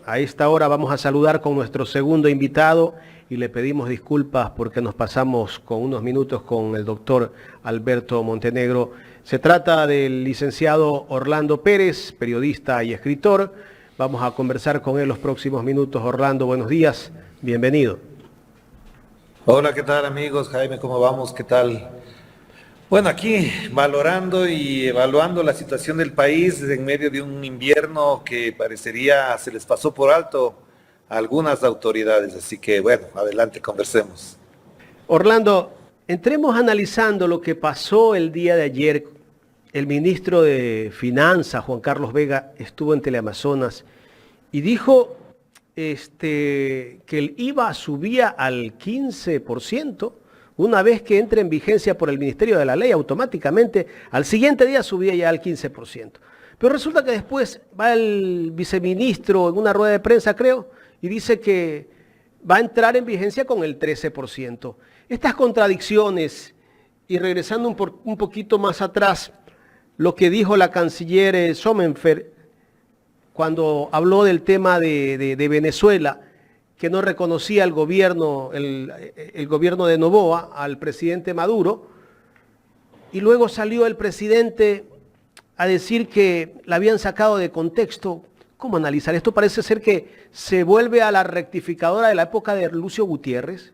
A esta hora vamos a saludar con nuestro segundo invitado y le pedimos disculpas porque nos pasamos con unos minutos con el doctor Alberto Montenegro. Se trata del licenciado Orlando Pérez, periodista y escritor. Vamos a conversar con él los próximos minutos. Orlando, buenos días, bienvenido. Hola, ¿qué tal amigos? Jaime, ¿cómo vamos? ¿Qué tal? Bueno, aquí valorando y evaluando la situación del país en medio de un invierno que parecería se les pasó por alto a algunas autoridades. Así que bueno, adelante, conversemos. Orlando, entremos analizando lo que pasó el día de ayer. El ministro de Finanzas, Juan Carlos Vega, estuvo en Teleamazonas y dijo que el IVA subía al 15%. Una vez que entre en vigencia por el Ministerio de la Ley, automáticamente al siguiente día subía ya al 15%. Pero resulta que después va el viceministro en una rueda de prensa, creo, y dice que va a entrar en vigencia con el 13%. Estas contradicciones, y regresando un poquito más atrás, lo que dijo la canciller Sommerfeld cuando habló del tema de Venezuela, que no reconocía el gobierno de Noboa, al presidente Maduro, y luego salió el presidente a decir que la habían sacado de contexto. ¿Cómo analizar esto? Parece ser que se vuelve a la rectificadora de la época de Lucio Gutiérrez.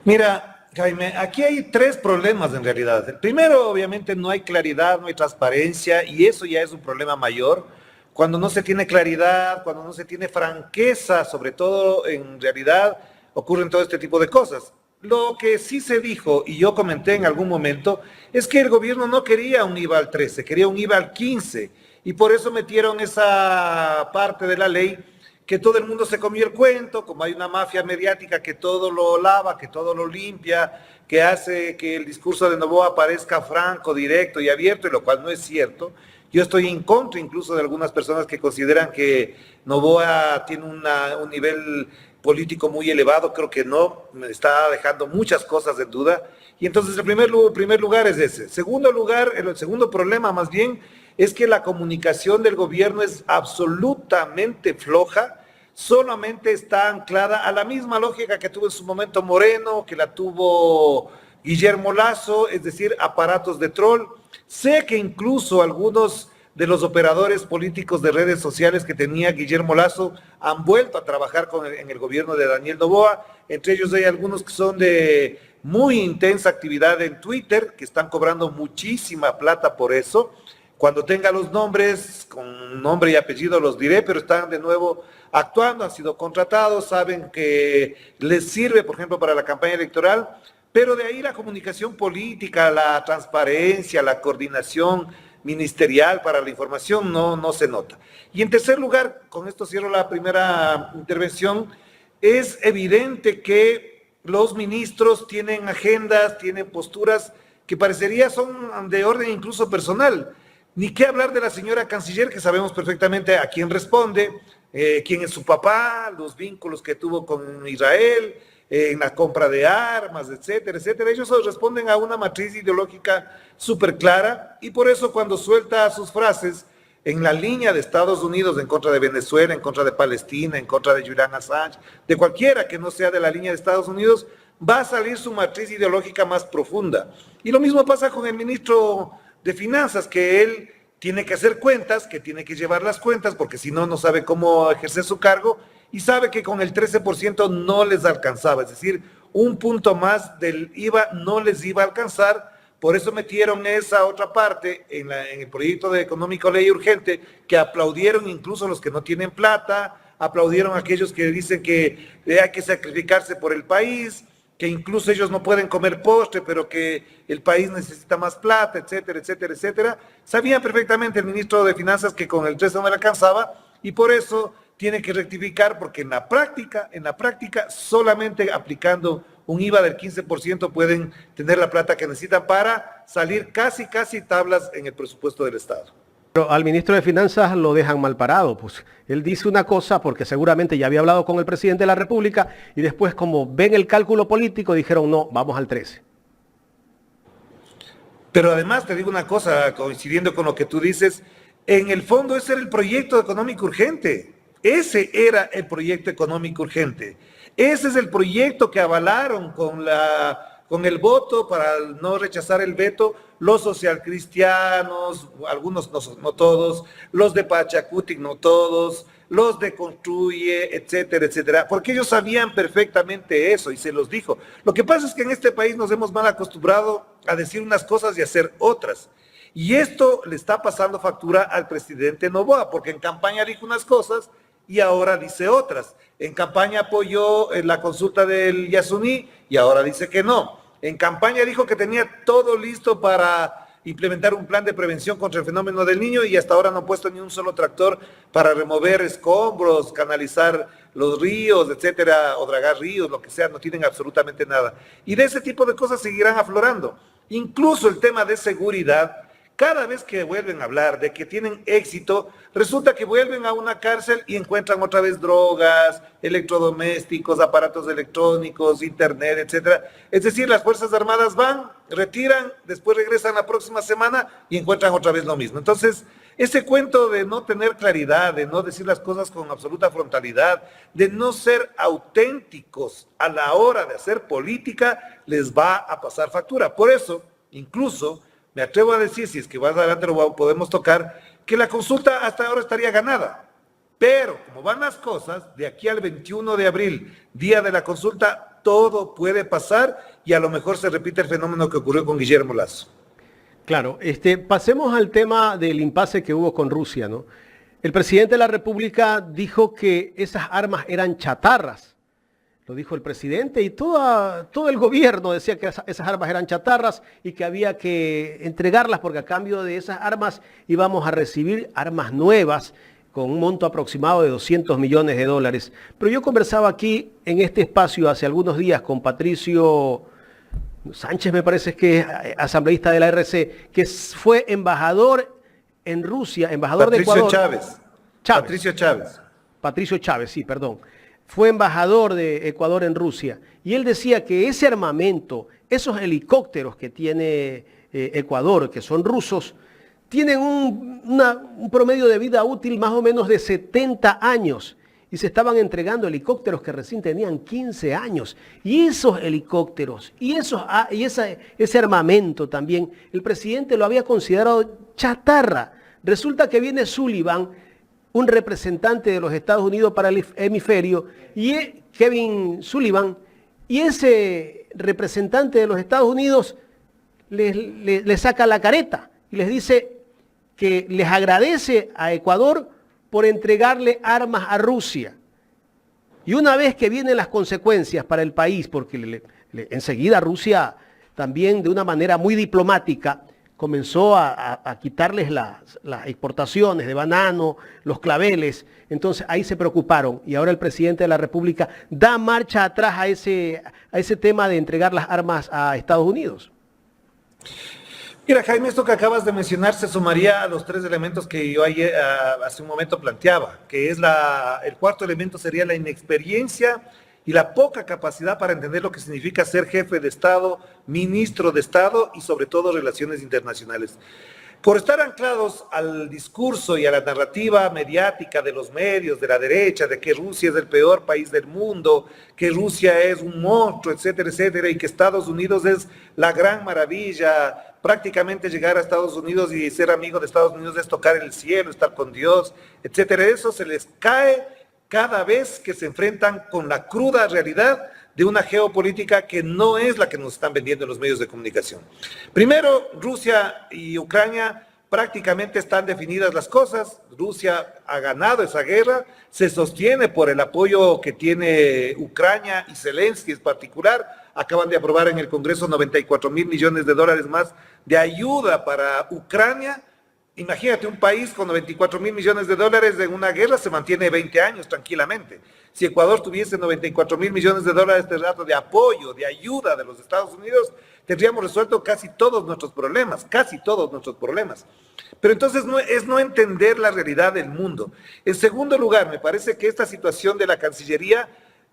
Mira, Jaime, aquí hay tres problemas en realidad. El primero, obviamente, no hay claridad, no hay transparencia, y eso ya es un problema mayor. Cuando no se tiene claridad, cuando no se tiene franqueza, sobre todo en realidad ocurren todo este tipo de cosas. Lo que sí se dijo, y yo comenté en algún momento, es que el gobierno no quería un IVA al 13, quería un IVA al 15, y por eso metieron esa parte de la ley que todo el mundo se comió el cuento, como hay una mafia mediática que todo lo lava, que todo lo limpia, que hace que el discurso de Noboa parezca franco, directo y abierto, y lo cual no es cierto. Yo estoy en contra incluso de algunas personas que consideran que Noboa tiene un nivel político muy elevado. Creo que no, me está dejando muchas cosas en duda. Y entonces el primer lugar es ese. Segundo lugar, el segundo problema más bien, es que la comunicación del gobierno es absolutamente floja, solamente está anclada a la misma lógica que tuvo en su momento Moreno, que la tuvo Guillermo Lasso, es decir, aparatos de troll. Sé que incluso algunos de los operadores políticos de redes sociales que tenía Guillermo Lasso han vuelto a trabajar en el gobierno de Daniel Noboa. Entre ellos hay algunos que son de muy intensa actividad en Twitter, que están cobrando muchísima plata por eso. Cuando tenga los nombres, con nombre y apellido los diré, pero están de nuevo actuando, han sido contratados, saben que les sirve, por ejemplo, para la campaña electoral. Pero de ahí la comunicación política, la transparencia, la coordinación ministerial para la información no se nota. Y en tercer lugar, con esto cierro la primera intervención, es evidente que los ministros tienen agendas, tienen posturas que parecería son de orden incluso personal. Ni qué hablar de la señora canciller, que sabemos perfectamente a quién responde, quién es su papá, los vínculos que tuvo con Israel, en la compra de armas, etcétera, etcétera. Ellos responden a una matriz ideológica súper clara, y por eso cuando suelta sus frases en la línea de Estados Unidos en contra de Venezuela, en contra de Palestina, en contra de Julian Assange, de cualquiera que no sea de la línea de Estados Unidos, va a salir su matriz ideológica más profunda. Y lo mismo pasa con el ministro de Finanzas, que él tiene que hacer cuentas, que tiene que llevar las cuentas, porque si no, no sabe cómo ejercer su cargo, y sabe que con el 13% no les alcanzaba, es decir, un punto más del IVA no les iba a alcanzar. Por eso metieron esa otra parte en el proyecto de económico ley urgente, que aplaudieron incluso los que no tienen plata, aplaudieron aquellos que dicen que hay que sacrificarse por el país, que incluso ellos no pueden comer postre, pero que el país necesita más plata, etcétera, etcétera, etcétera. Sabía perfectamente el ministro de Finanzas que con el 13 no le alcanzaba, y por eso tiene que rectificar, porque en la práctica, solamente aplicando un IVA del 15% pueden tener la plata que necesitan para salir casi tablas en el presupuesto del Estado. Pero al ministro de Finanzas lo dejan mal parado, pues él dice una cosa porque seguramente ya había hablado con el presidente de la República y después, como ven el cálculo político, dijeron no, vamos al 13. Pero además te digo una cosa, coincidiendo con lo que tú dices, en el fondo ese era el proyecto económico urgente. Ese era el proyecto económico urgente. Ese es el proyecto que avalaron con el voto para no rechazar el veto los socialcristianos, algunos no todos, los de Pachacutic no todos, los de Construye, etcétera, etcétera, porque ellos sabían perfectamente eso y se los dijo. Lo que pasa es que en este país nos hemos mal acostumbrado a decir unas cosas y hacer otras. Y esto le está pasando factura al presidente Noboa, porque en campaña dijo unas cosas y ahora dice otras. En campaña apoyó la consulta del Yasuní y ahora dice que no. En campaña dijo que tenía todo listo para implementar un plan de prevención contra el fenómeno del Niño y hasta ahora no ha puesto ni un solo tractor para remover escombros, canalizar los ríos, etcétera, o dragar ríos, lo que sea, no tienen absolutamente nada. Y de ese tipo de cosas seguirán aflorando. Incluso el tema de seguridad. Cada vez que vuelven a hablar de que tienen éxito, resulta que vuelven a una cárcel y encuentran otra vez drogas, electrodomésticos, aparatos electrónicos, internet, etcétera. Es decir, las Fuerzas Armadas van, retiran, después regresan la próxima semana y encuentran otra vez lo mismo. Entonces, ese cuento de no tener claridad, de no decir las cosas con absoluta frontalidad, de no ser auténticos a la hora de hacer política, les va a pasar factura. Por eso, incluso, me atrevo a decir, si es que más adelante lo podemos tocar, que la consulta hasta ahora estaría ganada. Pero, como van las cosas, de aquí al 21 de abril, día de la consulta, todo puede pasar y a lo mejor se repite el fenómeno que ocurrió con Guillermo Lasso. Claro, pasemos al tema del impasse que hubo con Rusia, ¿no? El presidente de la República dijo que esas armas eran chatarras. Lo dijo el presidente y todo el gobierno decía que esas armas eran chatarras y que había que entregarlas porque a cambio de esas armas íbamos a recibir armas nuevas con un monto aproximado de 200 millones de dólares. Pero yo conversaba aquí en este espacio hace algunos días con Patricio Sánchez, me parece que es asambleísta de la RC, que fue embajador en Rusia, embajador de Ecuador. Patricio Chávez, sí, perdón. Fue embajador de Ecuador en Rusia y él decía que ese armamento, esos helicópteros que tiene Ecuador, que son rusos, tienen un promedio de vida útil más o menos de 70 años y se estaban entregando helicópteros que recién tenían 15 años. Y esos helicópteros y ese armamento también, el presidente lo había considerado chatarra. Resulta que viene Sullivan, un representante de los Estados Unidos para el hemisferio, y Kevin Sullivan, y ese representante de los Estados Unidos le saca la careta y les dice que les agradece a Ecuador por entregarle armas a Rusia. Y una vez que vienen las consecuencias para el país, porque enseguida Rusia también de una manera muy diplomática comenzó a quitarles las exportaciones de banano, los claveles. Entonces ahí se preocuparon y ahora el presidente de la República da marcha atrás a ese tema de entregar las armas a Estados Unidos. Mira, Jaime, esto que acabas de mencionar se sumaría a los tres elementos que yo ayer, hace un momento planteaba, que es el cuarto elemento sería la inexperiencia y la poca capacidad para entender lo que significa ser jefe de Estado, ministro de Estado y sobre todo relaciones internacionales. Por estar anclados al discurso y a la narrativa mediática de los medios, de la derecha, de que Rusia es el peor país del mundo, que Rusia es un monstruo, etcétera, etcétera, y que Estados Unidos es la gran maravilla, prácticamente llegar a Estados Unidos y ser amigo de Estados Unidos es tocar el cielo, estar con Dios, etcétera. Eso se les cae cada vez que se enfrentan con la cruda realidad de una geopolítica que no es la que nos están vendiendo en los medios de comunicación. Primero, Rusia y Ucrania prácticamente están definidas las cosas. Rusia ha ganado esa guerra, se sostiene por el apoyo que tiene Ucrania y Zelensky en particular. Acaban de aprobar en el Congreso 94.000 millones de dólares más de ayuda para Ucrania. Imagínate, un país con 94.000 millones de dólares en una guerra se mantiene 20 años tranquilamente. Si Ecuador tuviese 94.000 millones de dólares de rato de apoyo, de ayuda de los Estados Unidos, tendríamos resuelto casi todos nuestros problemas. Pero entonces es no entender la realidad del mundo. En segundo lugar, me parece que esta situación de la Cancillería,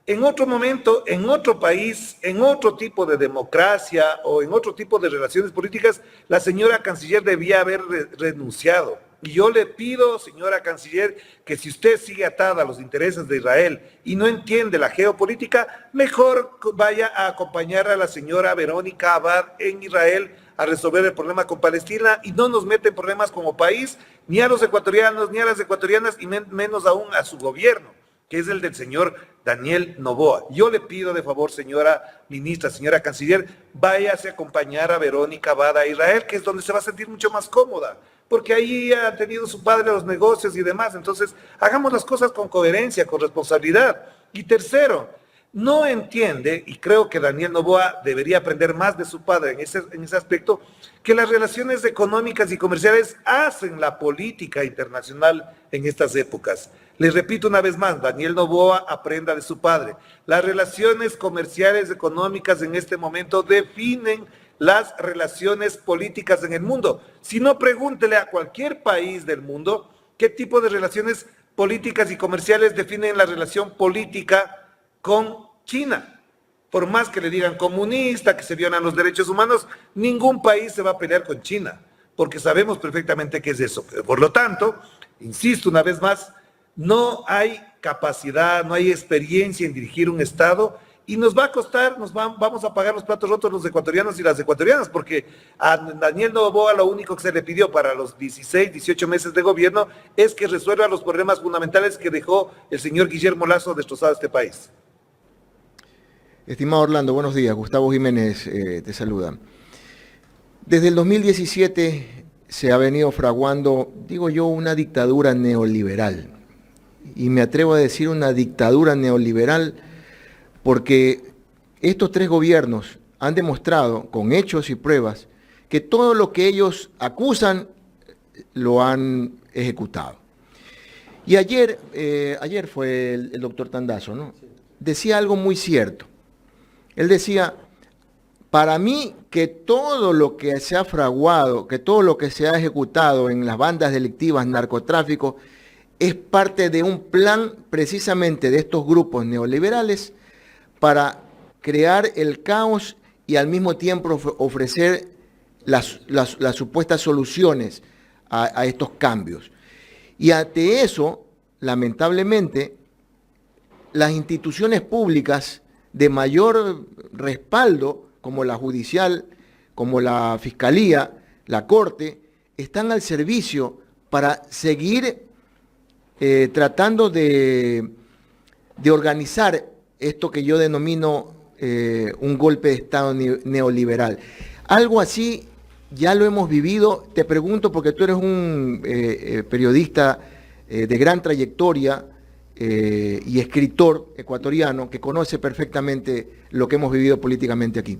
en otro momento, en otro país, en otro tipo de democracia o en otro tipo de relaciones políticas, la señora canciller debía haber renunciado. Y yo le pido, señora canciller, que si usted sigue atada a los intereses de Israel y no entiende la geopolítica, mejor vaya a acompañar a la señora Verónica Abad en Israel a resolver el problema con Palestina y no nos mete en problemas como país, ni a los ecuatorianos, ni a las ecuatorianas, y menos aún a su gobierno, que es el del señor Daniel Noboa. Yo le pido de favor, señora ministra, señora canciller, váyase a acompañar a Verónica Abad a Israel, que es donde se va a sentir mucho más cómoda, porque ahí ha tenido su padre los negocios y demás. Entonces, hagamos las cosas con coherencia, con responsabilidad. Y tercero, no entiende, y creo que Daniel Noboa debería aprender más de su padre en ese aspecto, que las relaciones económicas y comerciales hacen la política internacional en estas épocas. Les repito una vez más, Daniel Noboa aprenda de su padre. Las relaciones comerciales, económicas en este momento definen las relaciones políticas en el mundo. Si no, pregúntele a cualquier país del mundo qué tipo de relaciones políticas y comerciales definen la relación política con China. Por más que le digan comunista, que se violan los derechos humanos, ningún país se va a pelear con China, porque sabemos perfectamente qué es eso. Por lo tanto, insisto una vez más, no hay capacidad, no hay experiencia en dirigir un Estado y nos va a costar, vamos a pagar los platos rotos los ecuatorianos y las ecuatorianas, porque a Daniel Noboa lo único que se le pidió para los 16, 18 meses de gobierno es que resuelva los problemas fundamentales que dejó el señor Guillermo Lasso destrozado a este país. Estimado Orlando, buenos días. Gustavo Jiménez te saluda. Desde el 2017 se ha venido fraguando, digo yo, una dictadura neoliberal. Y me atrevo a decir una dictadura neoliberal porque estos tres gobiernos han demostrado con hechos y pruebas que todo lo que ellos acusan lo han ejecutado. Y ayer fue el doctor Tandazo, ¿no? Decía algo muy cierto. Él decía, para mí que todo lo que se ha fraguado, que todo lo que se ha ejecutado en las bandas delictivas, narcotráfico, es parte de un plan precisamente de estos grupos neoliberales para crear el caos y al mismo tiempo ofrecer las supuestas soluciones a estos cambios. Y ante eso, lamentablemente, las instituciones públicas de mayor respaldo, como la judicial, como la fiscalía, la corte, están al servicio para seguir tratando de organizar esto que yo denomino un golpe de Estado neoliberal. Algo así ya lo hemos vivido. Te pregunto porque tú eres un periodista de gran trayectoria y escritor ecuatoriano que conoce perfectamente lo que hemos vivido políticamente aquí.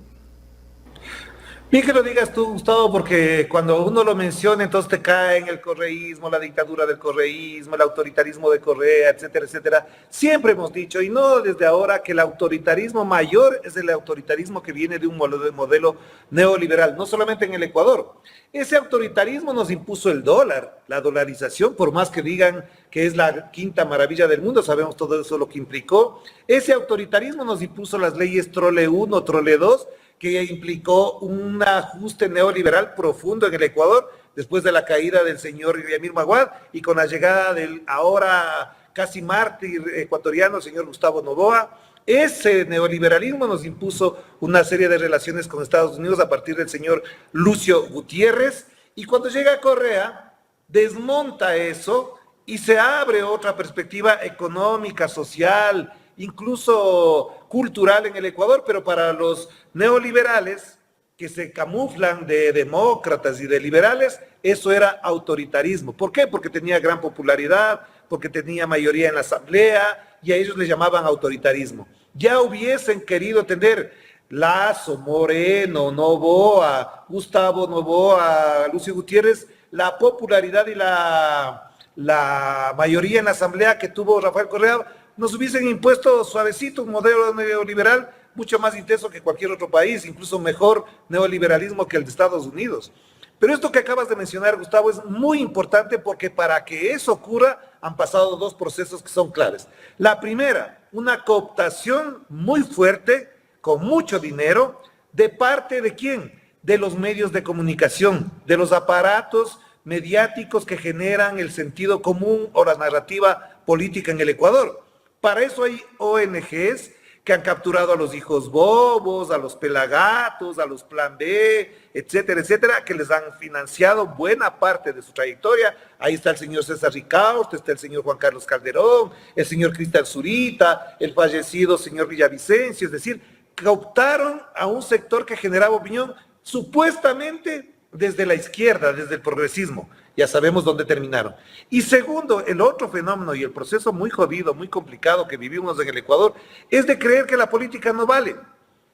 Bien que lo digas tú, Gustavo, porque cuando uno lo menciona, entonces te cae en el correísmo, la dictadura del correísmo, el autoritarismo de Correa, etcétera, etcétera. Siempre hemos dicho, y no desde ahora, que el autoritarismo mayor es el autoritarismo que viene de un modelo neoliberal, no solamente en el Ecuador. Ese autoritarismo nos impuso el dólar, la dolarización, por más que digan que es la quinta maravilla del mundo, sabemos todo eso lo que implicó. Ese autoritarismo nos impuso las leyes Trole 1, Trole 2, que implicó un ajuste neoliberal profundo en el Ecuador, después de la caída del señor Yamir Maguad y con la llegada del ahora casi mártir ecuatoriano, señor Gustavo Noboa. Ese neoliberalismo nos impuso una serie de relaciones con Estados Unidos a partir del señor Lucio Gutiérrez, y cuando llega Correa, desmonta eso y se abre otra perspectiva económica, social, incluso cultural en el Ecuador, pero para los neoliberales que se camuflan de demócratas y de liberales, eso era autoritarismo. ¿Por qué? Porque tenía gran popularidad, porque tenía mayoría en la asamblea, y a ellos les llamaban autoritarismo. Ya hubiesen querido tener Lasso, Moreno, Noboa, Gustavo Noboa, Lucio Gutiérrez, la popularidad y la mayoría en la asamblea que tuvo Rafael Correa, nos hubiesen impuesto suavecito un modelo neoliberal mucho más intenso que cualquier otro país, incluso mejor neoliberalismo que el de Estados Unidos. Pero esto que acabas de mencionar, Gustavo, es muy importante porque para que eso ocurra han pasado dos procesos que son claves. La primera, una cooptación muy fuerte, con mucho dinero, ¿de parte de quién? De los medios de comunicación, de los aparatos mediáticos que generan el sentido común o la narrativa política en el Ecuador. Para eso hay ONGs que han capturado a los hijos bobos, a los pelagatos, a los plan B, etcétera, etcétera, que les han financiado buena parte de su trayectoria. Ahí está el señor César Ricaurte, está el señor Juan Carlos Calderón, el señor Cristian Zurita, el fallecido señor Villavicencio, es decir, cooptaron a un sector que generaba opinión supuestamente desde la izquierda, desde el progresismo. Ya sabemos dónde terminaron. Y segundo, el otro fenómeno y el proceso muy jodido, muy complicado que vivimos en el Ecuador, es de creer que la política no vale,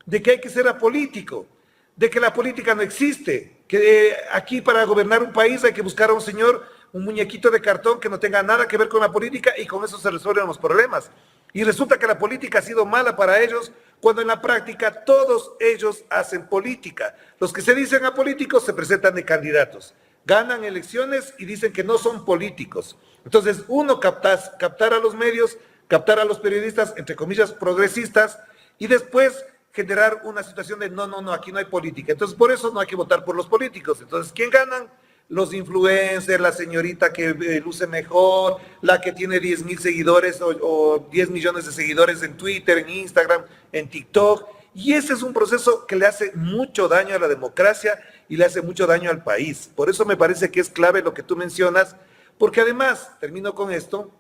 de que hay que ser apolítico, de que la política no existe, que aquí para gobernar un país hay que buscar a un señor, un muñequito de cartón que no tenga nada que ver con la política y con eso se resuelven los problemas. Y resulta que la política ha sido mala para ellos, cuando en la práctica todos ellos hacen política. Los que se dicen apolíticos se presentan de candidatos, ganan elecciones y dicen que no son políticos. Entonces, uno, captar a los medios, captar a los periodistas, entre comillas, progresistas, y después generar una situación de no, aquí no hay política. Entonces, por eso no hay que votar por los políticos. Entonces, ¿quién ganan? Los influencers, la señorita que luce mejor, la que tiene 10,000 seguidores o 10 millones de seguidores en Twitter, en Instagram, en TikTok. Y ese es un proceso que le hace mucho daño a la democracia y le hace mucho daño al país. Por eso me parece que es clave lo que tú mencionas, porque además, termino con esto,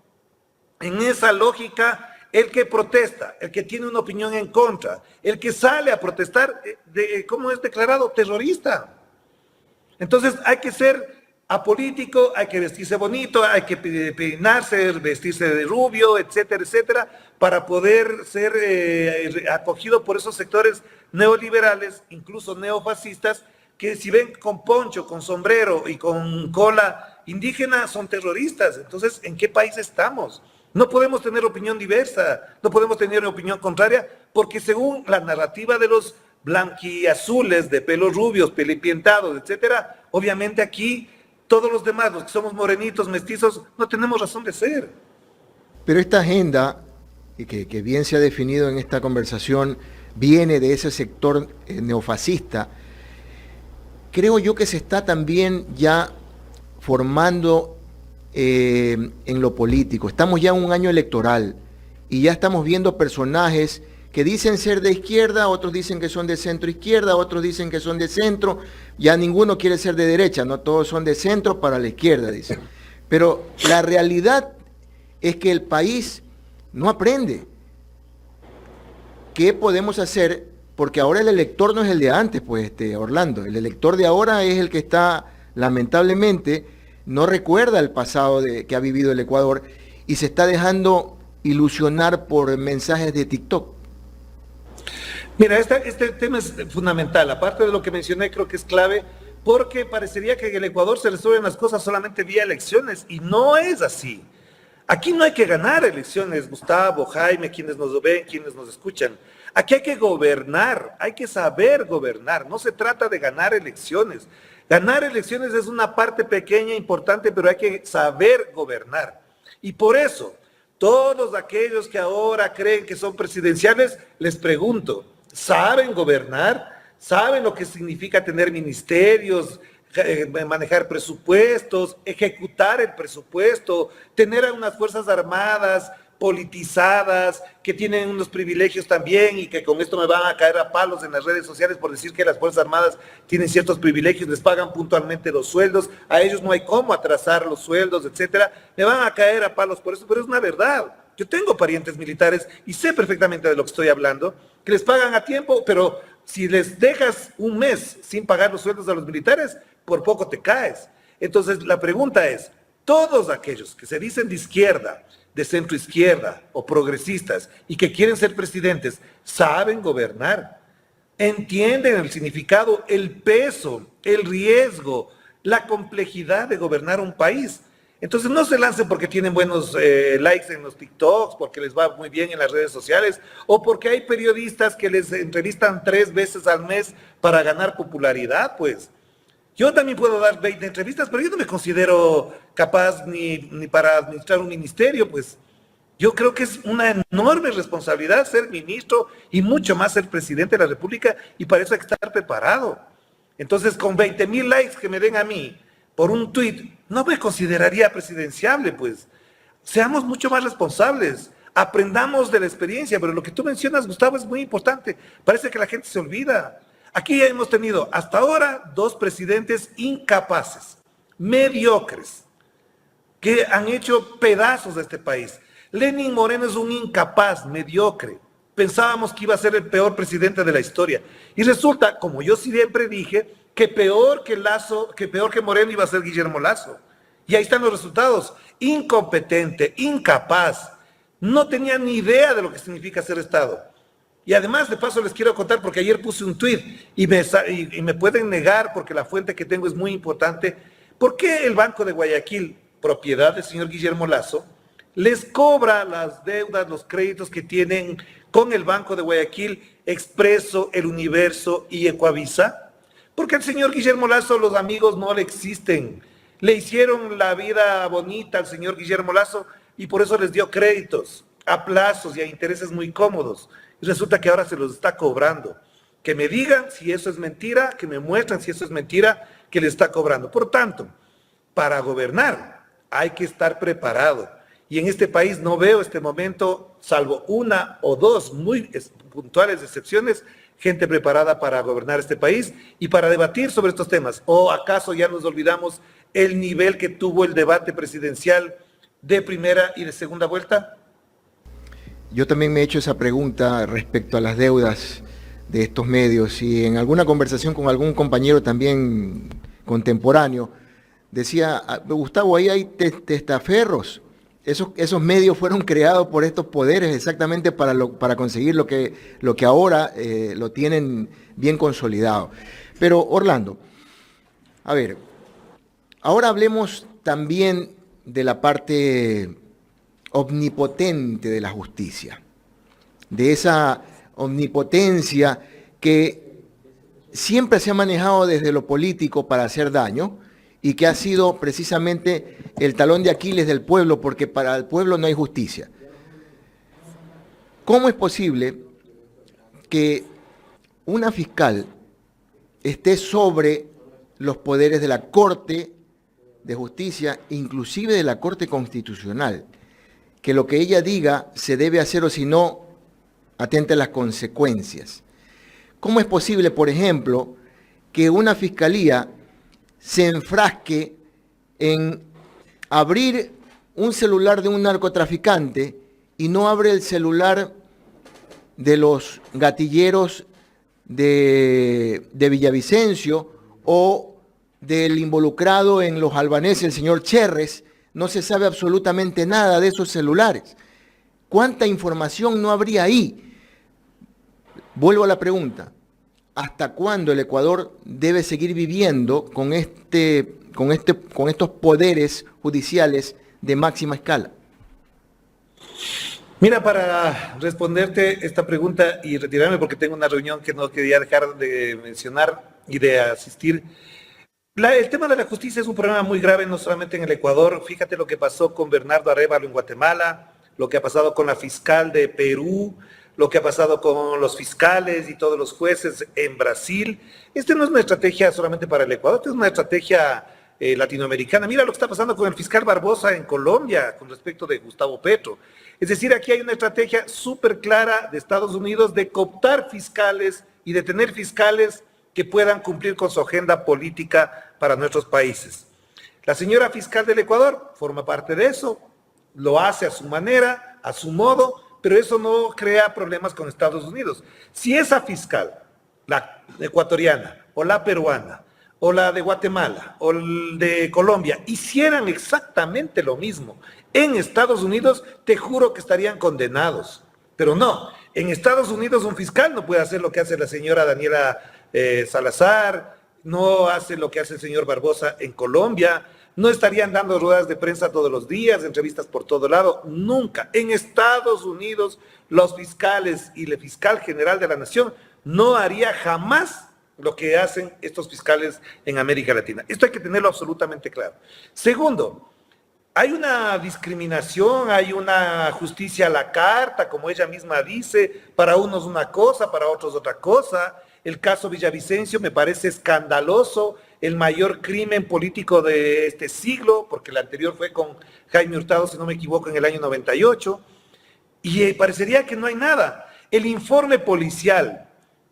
en esa lógica, el que protesta, el que tiene una opinión en contra, el que sale a protestar, ¿cómo es declarado? Terrorista. Entonces hay que ser apolítico, hay que vestirse bonito, hay que peinarse, vestirse de rubio, etcétera, etcétera, para poder ser acogido por esos sectores neoliberales, incluso neofascistas, que si ven con poncho, con sombrero y con cola indígena, son terroristas. Entonces, ¿en qué país estamos? No podemos tener opinión diversa, no podemos tener opinión contraria, porque según la narrativa de los blanquiazules, de pelos rubios, pelipientados, etcétera, obviamente aquí todos los demás, los que somos morenitos, mestizos, no tenemos razón de ser. Pero esta agenda, que bien se ha definido en esta conversación, viene de ese sector neofascista. Creo yo que se está también ya formando en lo político. Estamos ya en un año electoral y ya estamos viendo personajes que dicen ser de izquierda, otros dicen que son de centro izquierda, otros dicen que son de centro, ya ninguno quiere ser de derecha, no todos son de centro para la izquierda, dicen. Pero la realidad es que el país no aprende. ¿Qué podemos hacer? Porque ahora el elector no es el de antes, pues, Orlando. El elector de ahora es el que está, lamentablemente, no recuerda el pasado que ha vivido el Ecuador y se está dejando ilusionar por mensajes de TikTok. Mira, este tema es fundamental. Aparte de lo que mencioné, creo que es clave, porque parecería que en el Ecuador se resuelven las cosas solamente vía elecciones, y no es así. Aquí no hay que ganar elecciones, Gustavo, Jaime, quienes nos ven, quienes nos escuchan. Aquí hay que gobernar, hay que saber gobernar. No se trata de ganar elecciones. Ganar elecciones es una parte pequeña, importante, pero hay que saber gobernar. Y por eso, todos aquellos que ahora creen que son presidenciales, les pregunto, ¿saben gobernar? ¿Saben lo que significa tener ministerios, manejar presupuestos, ejecutar el presupuesto, tener a unas fuerzas armadas politizadas, que tienen unos privilegios también y que con esto me van a caer a palos en las redes sociales por decir que las Fuerzas Armadas tienen ciertos privilegios, les pagan puntualmente los sueldos, a ellos no hay cómo atrasar los sueldos, etcétera, me van a caer a palos por eso, pero es una verdad. Yo tengo parientes militares y sé perfectamente de lo que estoy hablando, que les pagan a tiempo, pero si les dejas un mes sin pagar los sueldos a los militares, por poco te caes. Entonces la pregunta es, todos aquellos que se dicen de izquierda, de centro izquierda o progresistas y que quieren ser presidentes, saben gobernar, entienden el significado, el peso, el riesgo, la complejidad de gobernar un país. Entonces no se lancen porque tienen buenos likes en los TikToks, porque les va muy bien en las redes sociales, o porque hay periodistas que les entrevistan 3 veces al mes para ganar popularidad, pues. Yo también puedo dar 20 entrevistas, pero yo no me considero capaz ni para administrar un ministerio, pues. Yo creo que es una enorme responsabilidad ser ministro y mucho más ser presidente de la República, y para eso hay que estar preparado. Entonces, con 20,000 likes que me den a mí, por un tuit, no me consideraría presidenciable, pues. Seamos mucho más responsables, aprendamos de la experiencia, pero lo que tú mencionas, Gustavo, es muy importante. Parece que la gente se olvida. Aquí ya hemos tenido hasta ahora 2 presidentes incapaces, mediocres, que han hecho pedazos de este país. Lenín Moreno es un incapaz, mediocre. Pensábamos que iba a ser el peor presidente de la historia. Y resulta, como yo siempre dije, que peor que Moreno iba a ser Guillermo Lasso. Y ahí están los resultados. Incompetente, incapaz. No tenía ni idea de lo que significa ser Estado. Y además, de paso, les quiero contar, porque ayer puse un tuit y me pueden negar, porque la fuente que tengo es muy importante, ¿por qué el Banco de Guayaquil, propiedad del señor Guillermo Lasso, les cobra las deudas, los créditos que tienen con el Banco de Guayaquil, Expreso, El Universo y Ecuavisa? Porque al señor Guillermo Lasso los amigos no le existen. Le hicieron la vida bonita al señor Guillermo Lasso y por eso les dio créditos a plazos y a intereses muy cómodos. Y resulta que ahora se los está cobrando. Que me digan si eso es mentira, que me muestren si eso es mentira, que le está cobrando. Por tanto, para gobernar hay que estar preparado. Y en este país no veo este momento, salvo 1 o 2 muy puntuales excepciones, gente preparada para gobernar este país y para debatir sobre estos temas. ¿O acaso ya nos olvidamos el nivel que tuvo el debate presidencial de primera y de segunda vuelta? Yo también me he hecho esa pregunta respecto a las deudas de estos medios y en alguna conversación con algún compañero también contemporáneo, decía, Gustavo, ahí hay testaferros. Esos medios fueron creados por estos poderes exactamente para conseguir lo que ahora lo tienen bien consolidado. Pero Orlando, a ver, ahora hablemos también de la parte omnipotente de la justicia, de esa omnipotencia que siempre se ha manejado desde lo político para hacer daño y que ha sido precisamente el talón de Aquiles del pueblo, porque para el pueblo no hay justicia. ¿Cómo es posible que una fiscal esté sobre los poderes de la Corte de Justicia, inclusive de la Corte Constitucional? Que lo que ella diga se debe hacer o si no, atente a las consecuencias. ¿Cómo es posible, por ejemplo, que una fiscalía se enfrasque en abrir un celular de un narcotraficante y no abre el celular de los gatilleros de Villavicencio o del involucrado en los albaneses, el señor Cherres? No se sabe absolutamente nada de esos celulares. ¿Cuánta información no habría ahí? Vuelvo a la pregunta. ¿Hasta cuándo el Ecuador debe seguir viviendo con estos poderes judiciales de máxima escala? Mira, para responderte esta pregunta y retirarme porque tengo una reunión que no quería dejar de mencionar y de asistir. El tema de la justicia es un problema muy grave, no solamente en el Ecuador. Fíjate lo que pasó con Bernardo Arévalo en Guatemala, lo que ha pasado con la fiscal de Perú, lo que ha pasado con los fiscales y todos los jueces en Brasil. Esta no es una estrategia solamente para el Ecuador, esta es una estrategia latinoamericana. Mira lo que está pasando con el fiscal Barbosa en Colombia con respecto de Gustavo Petro. Es decir, aquí hay una estrategia súper clara de Estados Unidos de cooptar fiscales y de tener fiscales que puedan cumplir con su agenda política para nuestros países. La señora fiscal del Ecuador forma parte de eso, lo hace a su manera, a su modo, pero eso no crea problemas con Estados Unidos. Si esa fiscal, la ecuatoriana o la peruana, o la de Guatemala, o de Colombia, hicieran exactamente lo mismo en Estados Unidos, te juro que estarían condenados. Pero no, en Estados Unidos un fiscal no puede hacer lo que hace la señora Daniela Salazar, no hace lo que hace el señor Barbosa en Colombia, no estarían dando ruedas de prensa todos los días, entrevistas por todo lado, nunca. En Estados Unidos, los fiscales y el fiscal general de la nación no haría jamás lo que hacen estos fiscales en América Latina. Esto hay que tenerlo absolutamente claro. Segundo, hay una discriminación, hay una justicia a la carta, como ella misma dice, para unos una cosa, para otros otra cosa. El caso Villavicencio me parece escandaloso el mayor crimen político de este siglo, porque el anterior fue con Jaime Hurtado, si no me equivoco, en el año 98, y parecería que no hay nada. El informe policial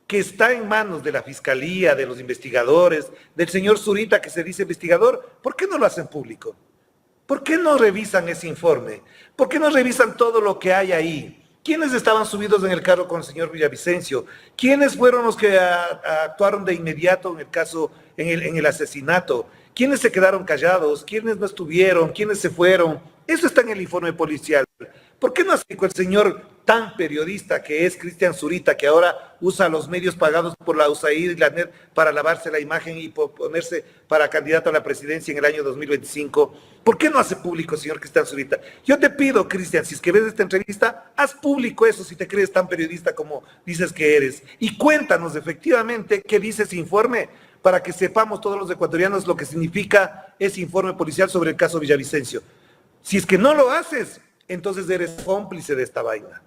que está en manos de la Fiscalía, de los investigadores, del señor Zurita, que se dice investigador, ¿por qué no lo hacen público? ¿Por qué no revisan ese informe? ¿Por qué no revisan todo lo que hay ahí? ¿Quiénes estaban subidos en el carro con el señor Villavicencio? ¿Quiénes fueron los que actuaron de inmediato en el caso, en el asesinato? ¿Quiénes se quedaron callados? ¿Quiénes no estuvieron? ¿Quiénes se fueron? Eso está en el informe policial. ¿Por qué no hace el señor tan periodista que es Cristian Zurita, que ahora usa los medios pagados por la USAID y la NET para lavarse la imagen y ponerse para candidato a la presidencia en el año 2025? ¿Por qué no hace público, señor Cristian Zurita? Yo te pido, Cristian, si es que ves esta entrevista, haz público eso si te crees tan periodista como dices que eres. Y cuéntanos efectivamente qué dice ese informe para que sepamos todos los ecuatorianos lo que significa ese informe policial sobre el caso Villavicencio. Si es que no lo haces, entonces eres cómplice de esta vaina.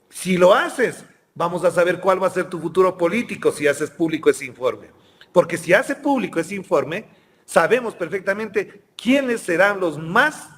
Si lo haces, vamos a saber cuál va a ser tu futuro político si haces público ese informe. Porque si hace público ese informe, sabemos perfectamente quiénes serán los más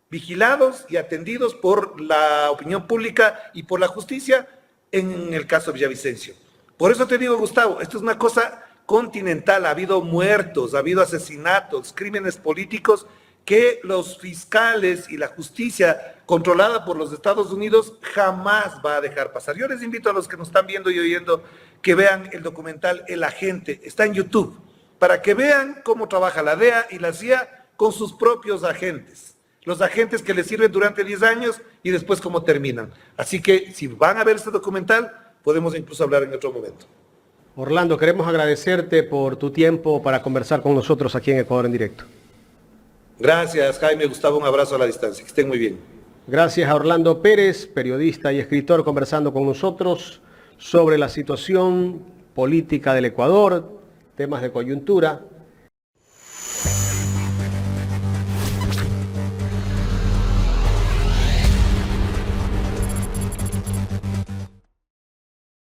vigilados y atendidos por la opinión pública y por la justicia en el caso Villavicencio. Por eso te digo, Gustavo, esto es una cosa continental. Ha habido muertos, ha habido asesinatos, crímenes políticos que los fiscales y la justicia controlada por los Estados Unidos jamás va a dejar pasar. Yo les invito a los que nos están viendo y oyendo que vean el documental El Agente, está en YouTube, para que vean cómo trabaja la DEA y la CIA con sus propios agentes, los agentes que les sirven durante 10 años y después cómo terminan. Así que si van a ver este documental, podemos incluso hablar en otro momento. Orlando, queremos agradecerte por tu tiempo para conversar con nosotros aquí en Ecuador en Directo. Gracias, Jaime. Gustavo, un abrazo a la distancia. Que estén muy bien. Gracias a Orlando Pérez, periodista y escritor, conversando con nosotros sobre la situación política del Ecuador, temas de coyuntura.